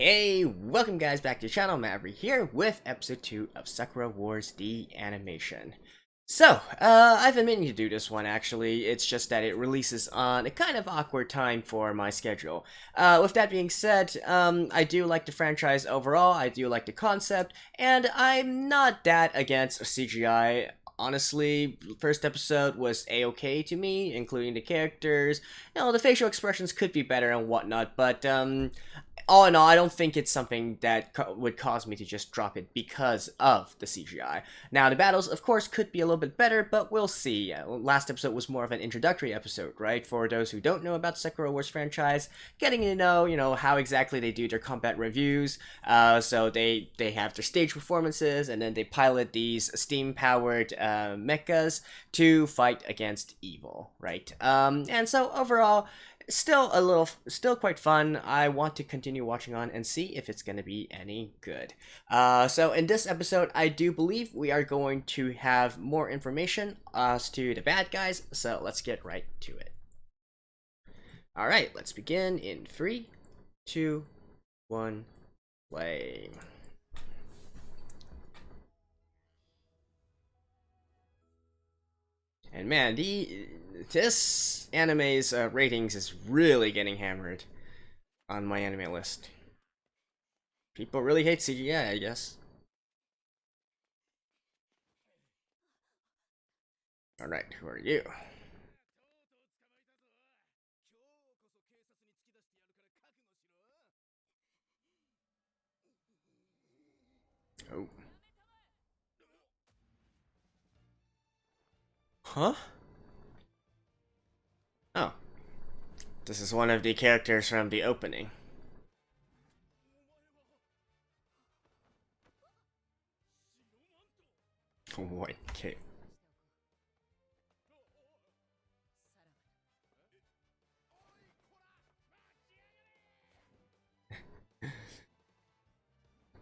Hey, welcome guys back to the channel. Maverick here with episode 2 of Sakura Wars the Animation. So, I've been meaning to do this one actually, it's just that it releases on a kind of awkward time for my schedule. With that being said, I do like the franchise overall, I do like the concept, and I'm not that against CGI. Honestly, first episode was a-okay to me, including the characters. You know, the facial expressions could be better and whatnot, but, all in all, I don't think it's something that would cause me to just drop it because of the CGI. Now, the battles, of course, could be a little bit better, but we'll see. Last episode was more of an introductory episode, right? For those who don't know about the Sakura Wars franchise, getting to know, how exactly they do their combat reviews. So they have their stage performances, and then they pilot these steam-powered mechas to fight against evil, right? And so overall, still quite fun. I want to continue watching on and see if it's going to be any good. So in this episode, I do believe we are going to have more information as to the bad guys, so let's get right to it. Alright, let's begin in 3, 2, 1, play. And man, this anime's ratings is really getting hammered on my anime list. People really hate CGI, I guess. Alright, who are you? Oh. Huh? Oh. This is one of the characters from the opening. White cape.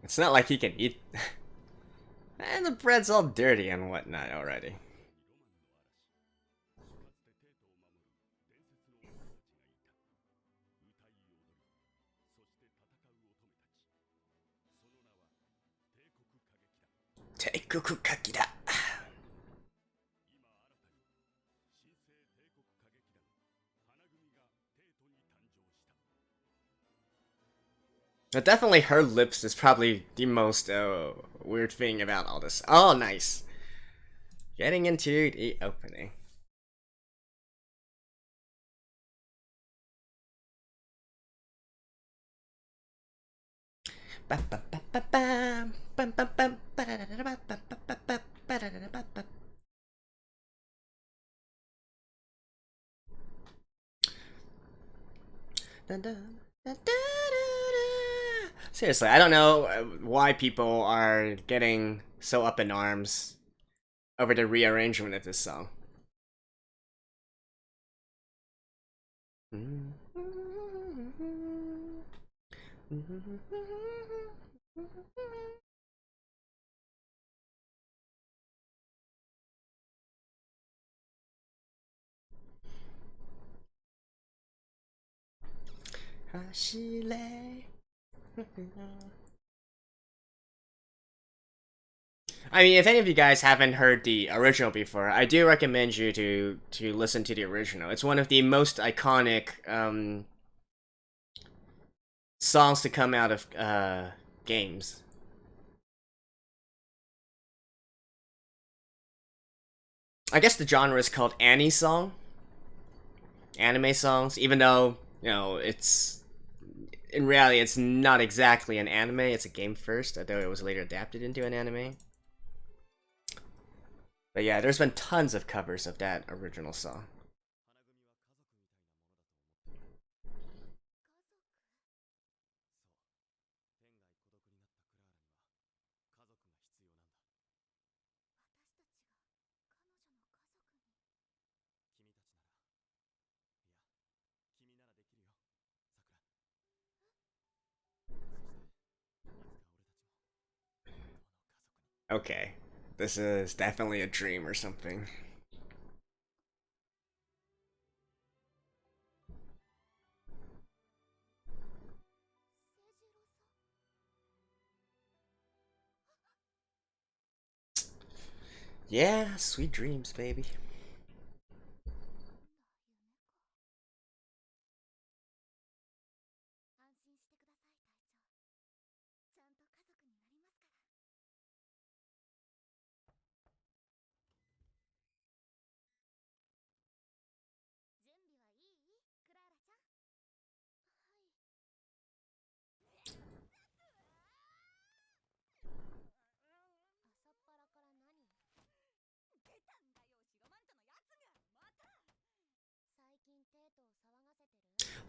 It's not like he can eat. And the bread's all dirty and whatnot already. Teikoku Kaki da. But definitely her lips is probably the most weird thing about all this. Oh, nice. Getting into the opening. Seriously, I don't know why people are getting so up in arms over the rearrangement of this song. I mean, if any of you guys haven't heard the original before, I do recommend you to listen to the original. It's one of the most iconic songs to come out of games. I guess the genre is called Annie song, anime songs, even though it's in reality it's not exactly an anime. It's a game first, although it was later adapted into an anime. But yeah, there's been tons of covers of that original song. Okay, this is definitely a dream or something. Yeah, sweet dreams, baby.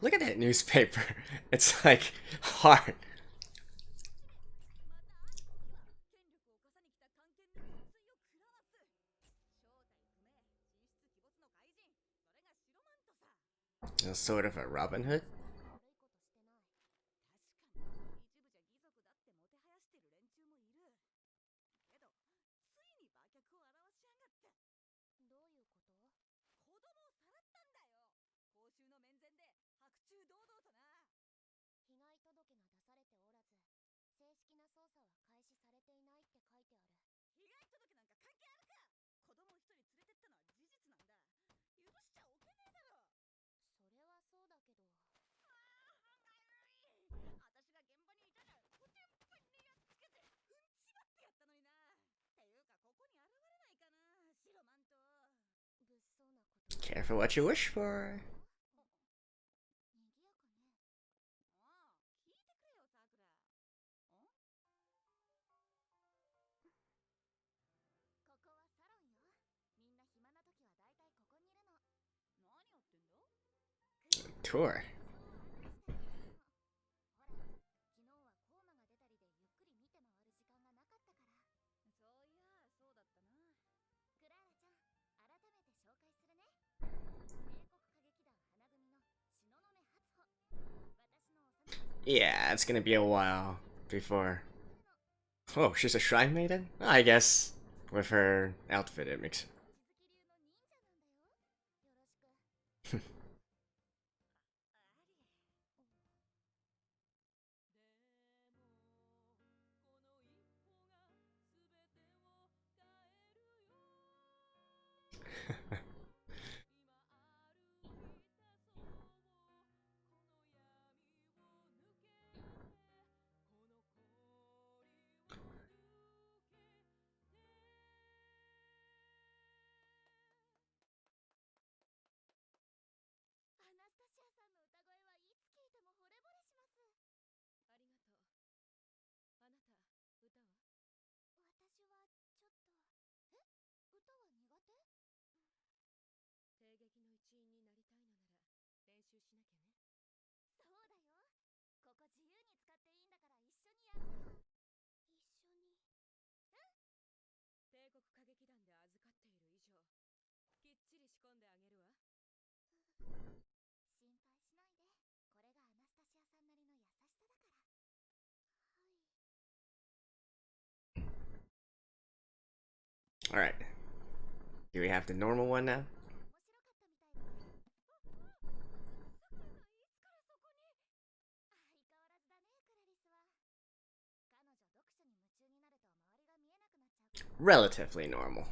Look at that newspaper. It's like hard. It's sort of a Robin Hood. Careful what you wish for. Tour. Yeah, it's gonna be a while before. Oh, she's a shrine maiden? I guess with her outfit it makes. Alright. Do we have the normal one now? Relatively normal.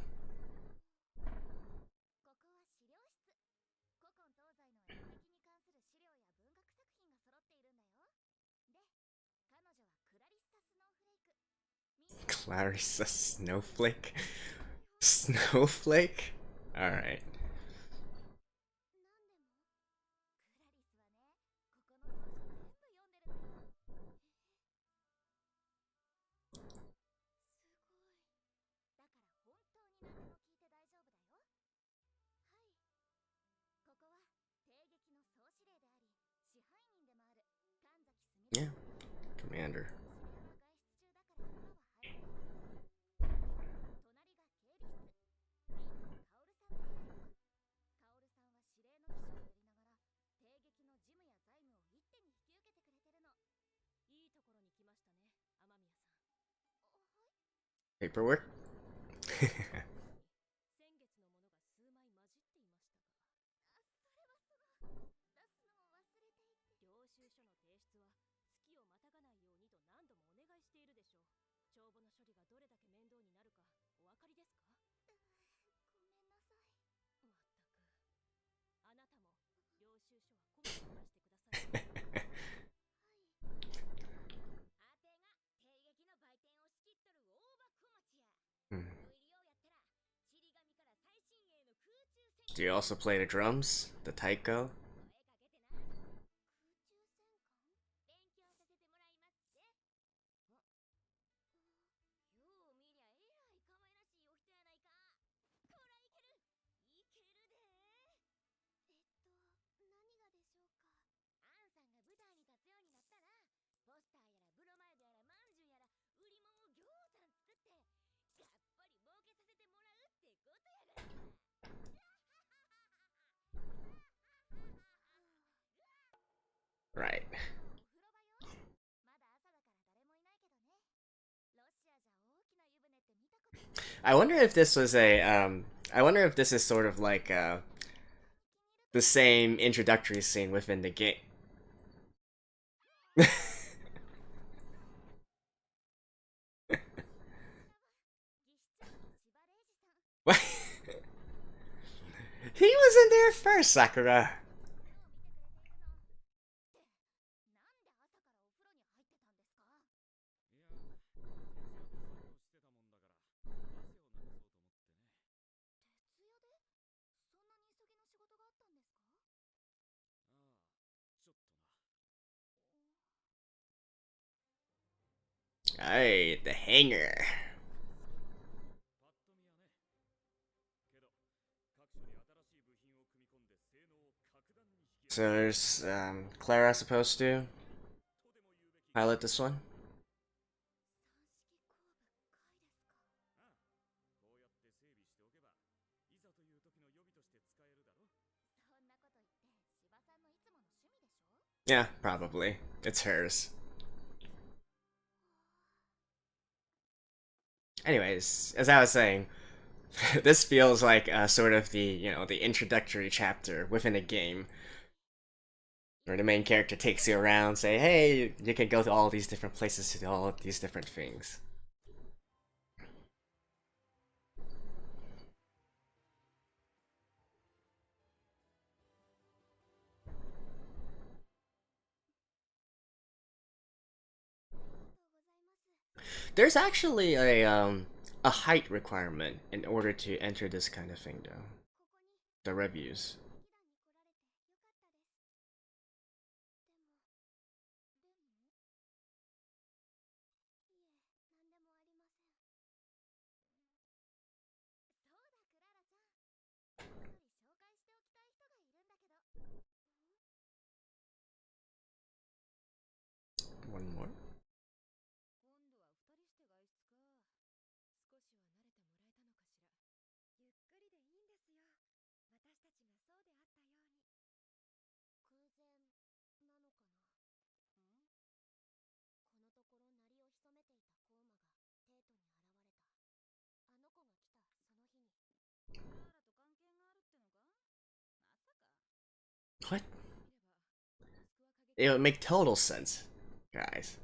Clarissa Snowflake? Snowflake? Alright. Yeah, Commander. Paperwork? Do you also play the drums? The taiko? Right. I wonder if this was a I wonder if this is sort of like the same introductory scene within the game. What? He was in there first, Sakura. Alright, the hanger. So there's Clara supposed to pilot this one. Yeah, probably. It's hers. Anyways, as I was saying, this feels like sort of the, you know, the introductory chapter within a game. Where the main character takes you around, say, hey, you can go to all these different places to do all these different things. There's actually a height requirement in order to enter this kind of thing, though. The reviews. One more. What? It would make total sense, guys.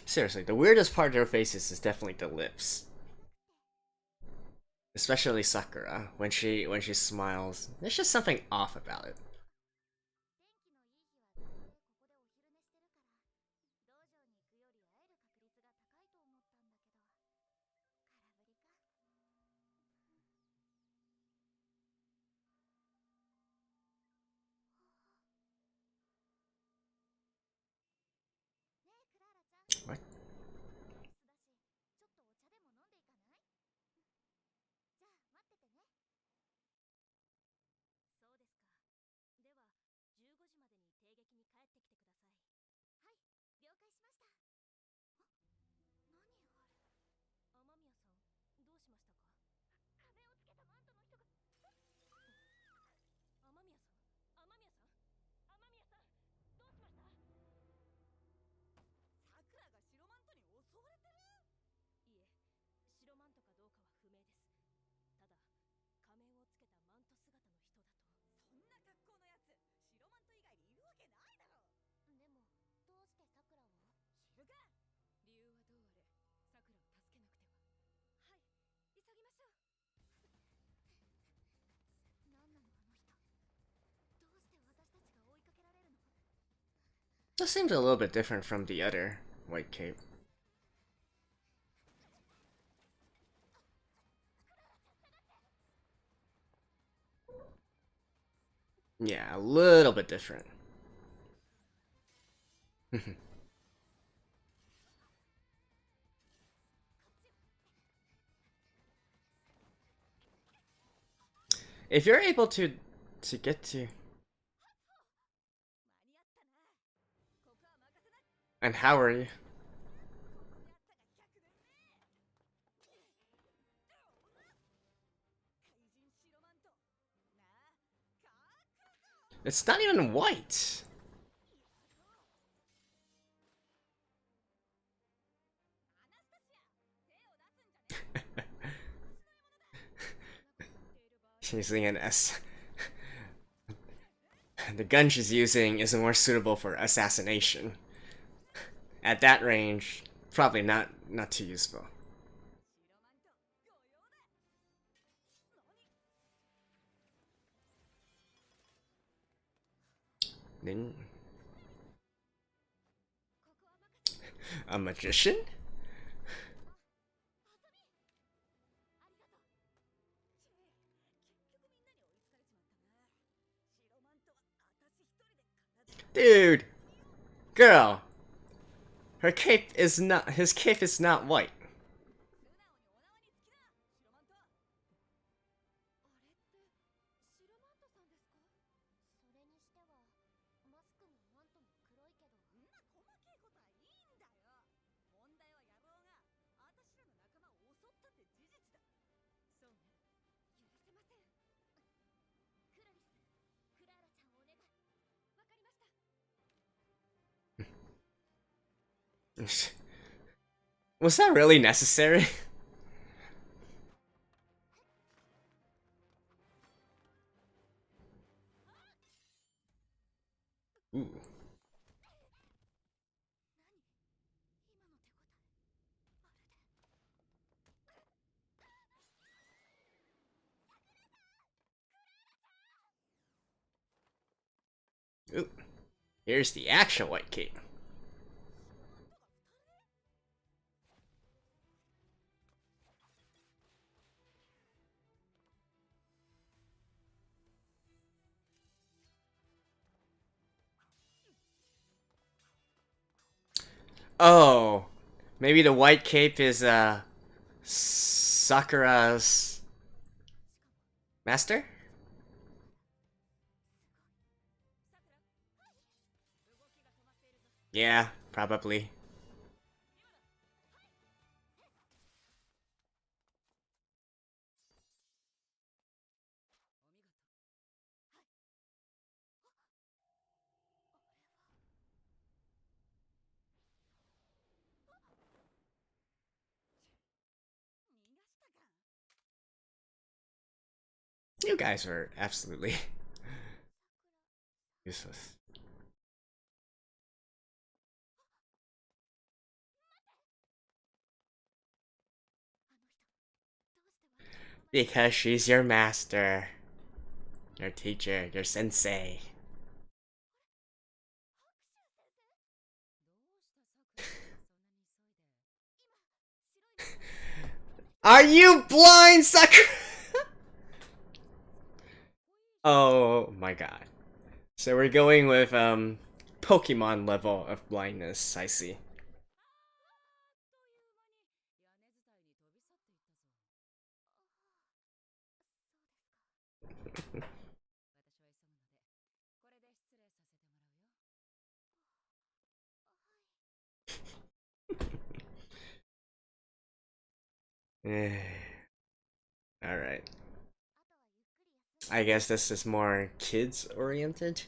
Seriously, the weirdest part of their faces is definitely the lips. Especially Sakura, when she smiles. There's just something off about it. This seems a little bit different from the other white cape. Yeah, a little bit different. If you're able to get to, and how are you? It's not even white. She's using an S. The gun she's using is more suitable for assassination. At that range, probably not too useful. Then a magician? Dude, girl, her cape is not. His cape is not white. Was that really necessary? Ooh. Ooh. Here's the actual white cape. Oh, maybe the white cape is Sakura's master? Yeah, probably. You guys are absolutely useless. Because she's your master, your teacher, your sensei. Are you blind, Sakura? Oh my god. So we're going with Pokemon level of blindness, I see. Alright. I guess this is more kids oriented.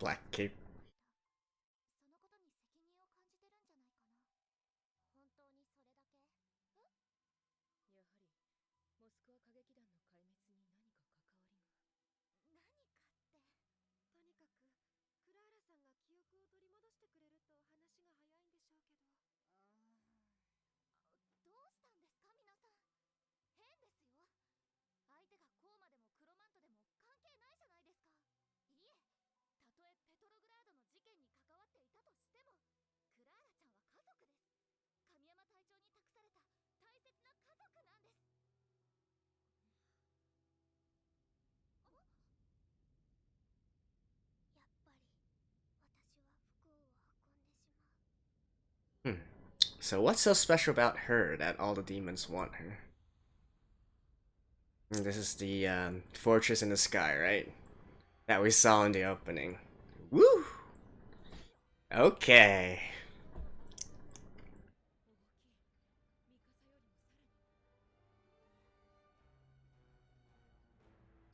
Black Cape. Hmm. So what's so special about her that all the demons want her? And this is the fortress in the sky, right? That we saw in the opening. Woo! Okay.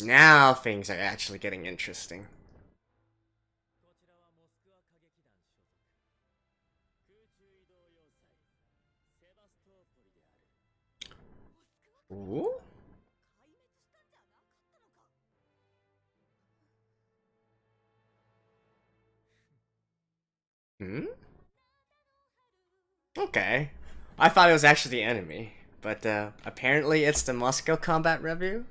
Now things are actually getting interesting. Ooh? Hmm? Okay. I thought it was actually the enemy, but apparently it's the Moscow Combat Review.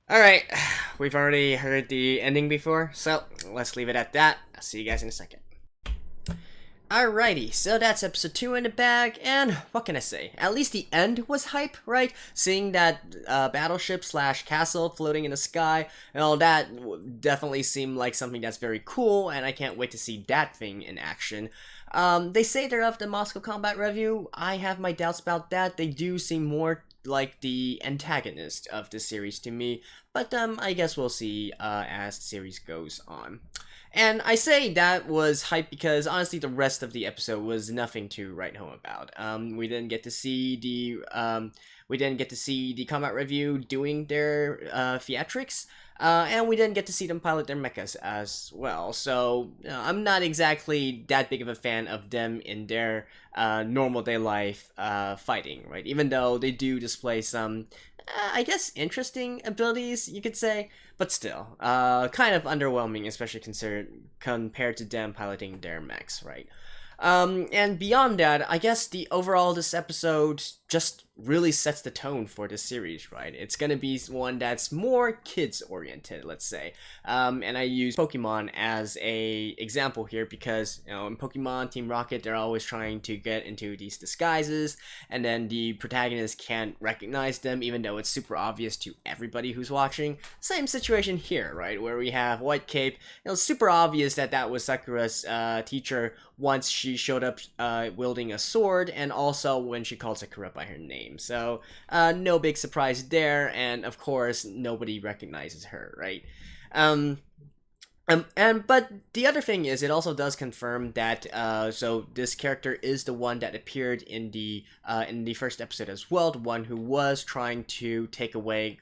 Alright, we've already heard the ending before, so let's leave it at that. I'll see you guys in a second. Alrighty, so that's episode 2 in the bag, and what can I say? At least the end was hype, right? Seeing that battleship slash castle floating in the sky and all that definitely seemed like something that's very cool, and I can't wait to see that thing in action. They say they're of the Moscow Combat Review. I have my doubts about that. They do seem more like the antagonist of the series to me, but I guess we'll see as the series goes on. And I say that was hype because honestly, the rest of the episode was nothing to write home about. We didn't get to see the combat review doing their theatrics, and we didn't get to see them pilot their mechas as well. So I'm not exactly that big of a fan of them in their normal day life fighting, right? Even though they do display some I guess interesting abilities, you could say, but still, kind of underwhelming, especially compared to them piloting their mechs, right? And beyond that, I guess the overall this episode just really sets the tone for this series, right? It's gonna be one that's more kids oriented, let's say. And I use Pokemon as a example here because in Pokemon Team Rocket, they're always trying to get into these disguises, and then the protagonist can't recognize them, even though it's super obvious to everybody who's watching. Same situation here, right? Where we have White Cape. It's super obvious that that was Sakura's teacher once she showed up wielding a sword, and also when she called Sakura by her name. So no big surprise there, and of course nobody recognizes her, right? But the other thing is, it also does confirm that so this character is the one that appeared in the first episode as well, the one who was trying to take away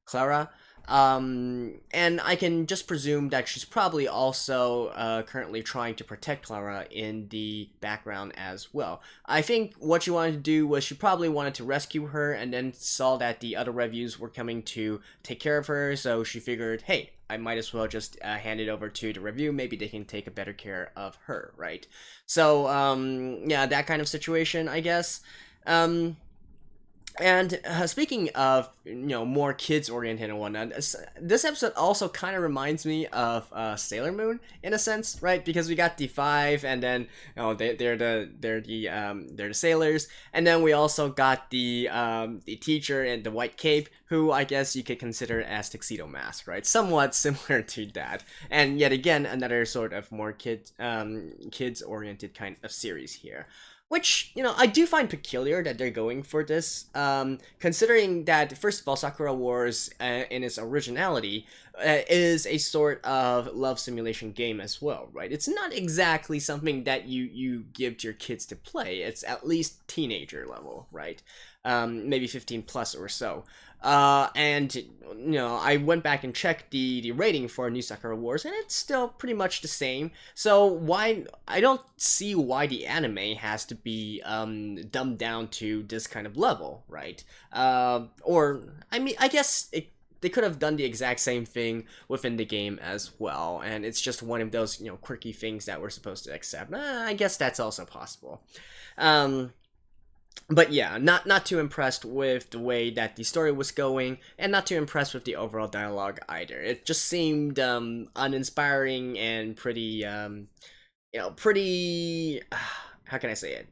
Clara. And I can just presume that she's probably also currently trying to protect Clara in the background as well. I think what she wanted to do was she probably wanted to rescue her and then saw that the other reviews were coming to take care of her, so she figured, hey, I might as well just hand it over to the review. Maybe they can take a better care of her, right? So, yeah, that kind of situation, I guess. And speaking of more kids oriented and whatnot, this episode also kind of reminds me of Sailor Moon in a sense, right? Because we got the five, and then they're the sailors, and then we also got the teacher and the white cape, who I guess you could consider as Tuxedo Mask, right? Somewhat similar to that, and yet again another sort of more kids oriented kind of series here. Which, I do find peculiar that they're going for this, considering that, first of all, Sakura Wars, in its originality, is a sort of love simulation game as well, right? It's not exactly something that you give to your kids to play. It's at least teenager level, right? maybe 15 plus or so. And I went back and checked the rating for New Sakura Wars, and it's still pretty much the same. So why I don't see why the anime has to be dumbed down to this kind of level, right? Or I mean, I guess they could have done the exact same thing within the game as well, and it's just one of those quirky things that we're supposed to accept. I guess that's also possible. But yeah, not too impressed with the way that the story was going, and not too impressed with the overall dialogue either. It just seemed uninspiring and pretty, pretty. How can I say it?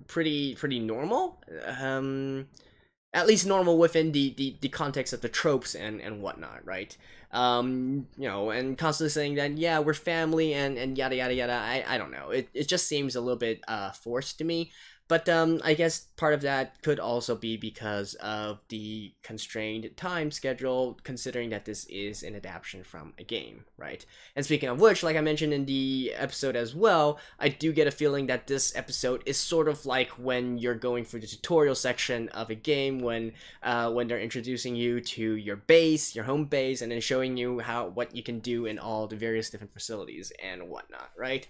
Pretty normal. At least normal within the context of the tropes and whatnot, right? And constantly saying that, yeah, we're family and yada yada yada. I don't know. It just seems a little bit forced to me. But I guess part of that could also be because of the constrained time schedule, considering that this is an adaptation from a game, right? And speaking of which, like I mentioned in the episode as well, I do get a feeling that this episode is sort of like when you're going through the tutorial section of a game, when they're introducing you to your base, your home base, and then showing you what you can do in all the various different facilities and whatnot, right?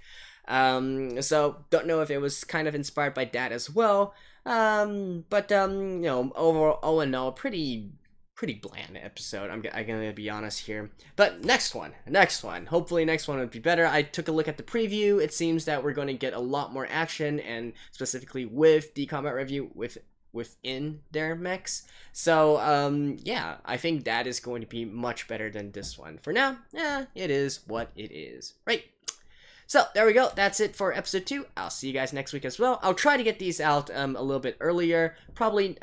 So don't know if it was kind of inspired by that as well. But overall, all in all, pretty bland episode. I'm gonna be honest here. But next one. Hopefully next one would be better. I took a look at the preview. It seems that we're going to get a lot more action, and specifically with the combat review within their mechs. So yeah, I think that is going to be much better than this one. For now, yeah, it is what it is. Right. So, there we go. That's it for episode 2. I'll see you guys next week as well. I'll try to get these out a little bit earlier. Probably,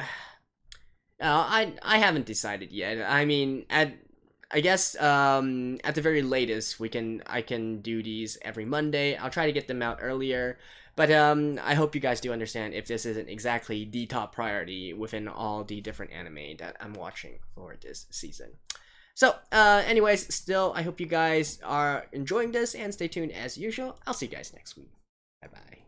I haven't decided yet. I mean, I guess at the very latest, I can do these every Monday. I'll try to get them out earlier. But I hope you guys do understand if this isn't exactly the top priority within all the different anime that I'm watching for this season. So, anyways, still, I hope you guys are enjoying this, and stay tuned as usual. I'll see you guys next week. Bye-bye.